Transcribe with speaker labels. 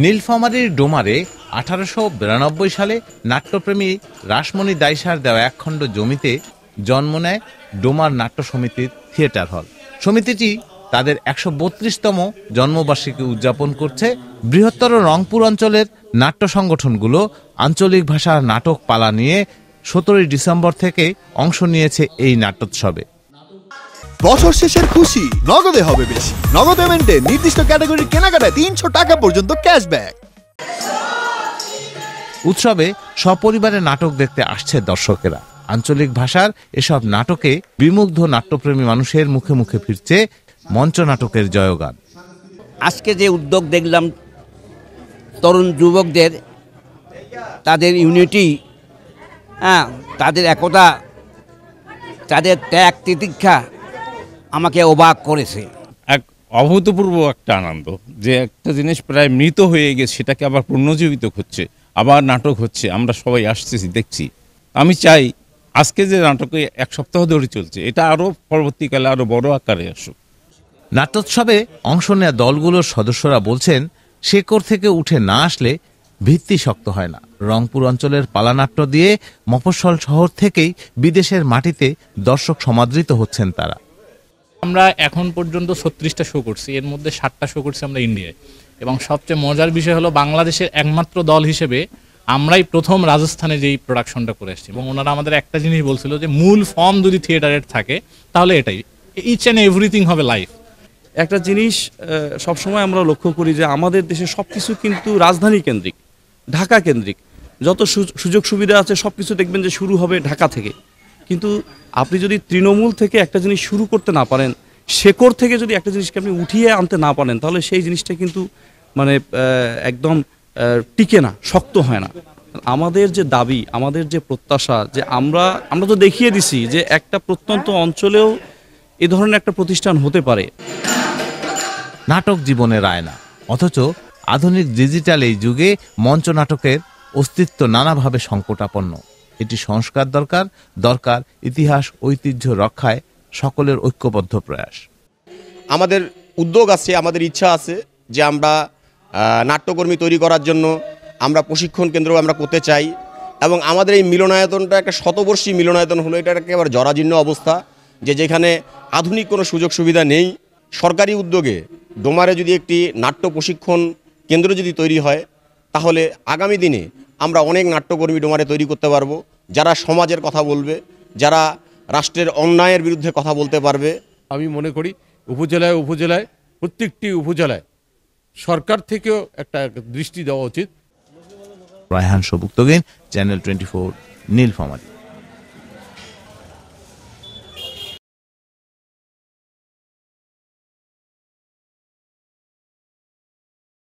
Speaker 1: নীলফামারীর ডোমারে 1892 সালে নাট্যপ্রেমী রাসমণি দাইসার দেওয়া একখণ্ড জমিতে জন্ম নেয় ডোমার নাট্য সমিতির থিয়েটার হল। সমিতিটি তাদের 132তম জন্মবার্ষিকী উদযাপন করছে। বৃহত্তর রংপুর অঞ্চলের নাট্য সংগঠনগুলো আঞ্চলিক ভাষার নাটক পালা নিয়ে 17 ডিসেম্বর থেকে অংশ নিয়েছে এই নাট্যোৎসবে।
Speaker 2: বছর শেষের খুশি নগদে হবে বেশি। নগদ পেমেন্টে নির্দিষ্ট ক্যাটাগরির কেনাকাটায় 300 টাকা পর্যন্ত ক্যাশব্যাক।
Speaker 1: উৎসবে সপরিবারে নাটক দেখতে আসছে দর্শকেরা। আঞ্চলিক ভাষার এসব নাটকে বিমুগ্ধ নাট্যপ্রেমী মানুষের মুখে মুখে ফিরছে মঞ্চ নাটকের জয়গান।
Speaker 3: আজকে যে উদ্যোগ দেখলাম তরুণ যুবকদের, তাদের ইউনিটি, তাদের একতা, তাদের ত্যাগ তিতিক্ষা আমাকে অবাক করেছে।
Speaker 4: এক অভূতপূর্ব একটা আনন্দ যে একটা জিনিস প্রায় মৃত হয়ে গেছে সেটাকে আবার পুনর্জীবিত হচ্ছে, আবার নাটক হচ্ছে, আমরা সবাই আসতেছি দেখছি। আমি চাই আজকে যে নাটকে 1 সপ্তাহ ধরে চলছে এটা আরও পরবর্তীকালে আরও বড় আকারে আসুক।
Speaker 1: নাট্যোৎসবে অংশ নেওয়া দলগুলোর সদস্যরা বলছেন, শেকড় থেকে উঠে না আসলে ভিত্তি শক্ত হয় না। রংপুর অঞ্চলের পালানাট্য দিয়ে মফস্বল শহর থেকেই বিদেশের মাটিতে দর্শক সমাদৃত হচ্ছেন তারা।
Speaker 5: আমরা এখন পর্যন্ত 36টা শো করছি, এর মধ্যে 7টা শো করছি আমরা ইন্ডিয়ায়। এবং সবচেয়ে মজার বিষয় হলো বাংলাদেশের একমাত্র দল হিসেবে আমরাই প্রথম রাজস্থানে যেই প্রোডাকশনটা করে এসেছি। এবং ওনারা আমাদের একটা জিনিস বলছিল যে মূল ফর্ম যদি থিয়েটারের থাকে তাহলে এটাই, ইচ অ্যান্ড এভরিথিং হবে লাইভ।
Speaker 6: একটা জিনিস সবসময় আমরা লক্ষ্য করি যে আমাদের দেশে সব কিছু কিন্তু রাজধানী কেন্দ্রিক, ঢাকা কেন্দ্রিক। যত সুযোগ সুবিধা আছে সব কিছু দেখবেন যে শুরু হবে ঢাকা থেকে। কিন্তু আপনি যদি তৃণমূল থেকে একটা জিনিস শুরু করতে না পারেন, শেকড় থেকে যদি একটা জিনিসকে আপনি উঠিয়ে আনতে না পারেন, তাহলে সেই জিনিসটা কিন্তু মানে একদম টিকে না, শক্ত হয় না। আমাদের যে দাবি, আমাদের যে প্রত্যাশা, যে আমরা তো দেখিয়ে দিছি যে একটা প্রত্যন্ত অঞ্চলেও এ ধরনের একটা প্রতিষ্ঠান হতে পারে।
Speaker 1: নাটক জীবনের আয়না, অথচ আধুনিক ডিজিটাল এই যুগে মঞ্চ নাটকের অস্তিত্ব নানাভাবে সংকটাপন্ন। এটি সংস্কার দরকার ইতিহাস ঐতিহ্য রক্ষায় সকলের ঐক্যবদ্ধ প্রয়াস।
Speaker 7: আমাদের উদ্যোগ আছে, আমাদের ইচ্ছা আছে যে আমরা নাট্যকর্মী তৈরি করার জন্য আমরা প্রশিক্ষণ কেন্দ্র আমরা করতে চাই। এবং আমাদের এই মিলনায়তনটা একটা শতবর্ষী মিলনায়তন হলো, এটা একেবারে জরাজীর্ণ অবস্থা, যেখানে আধুনিক কোনো সুযোগ সুবিধা নেই। সরকারি উদ্যোগে ডোমারে যদি একটি নাট্য প্রশিক্ষণ কেন্দ্র যদি তৈরি হয়, তাহলে আগামী দিনে আমরা অনেক নাট্যকর্মী ডোমারে তৈরি করতে পারবো, যারা সমাজের কথা বলবে, যারা রাষ্ট্রের অন্যায়ের বিরুদ্ধে কথা বলতে পারবে।
Speaker 8: আমি মনে করি উপজেলায় প্রত্যেকটি উপজেলায় সরকার থেকেও একটা দৃষ্টি দেওয়া উচিত।
Speaker 1: রায়হান সবুক্তগিন, চ্যানেল 24, নীলফামারী।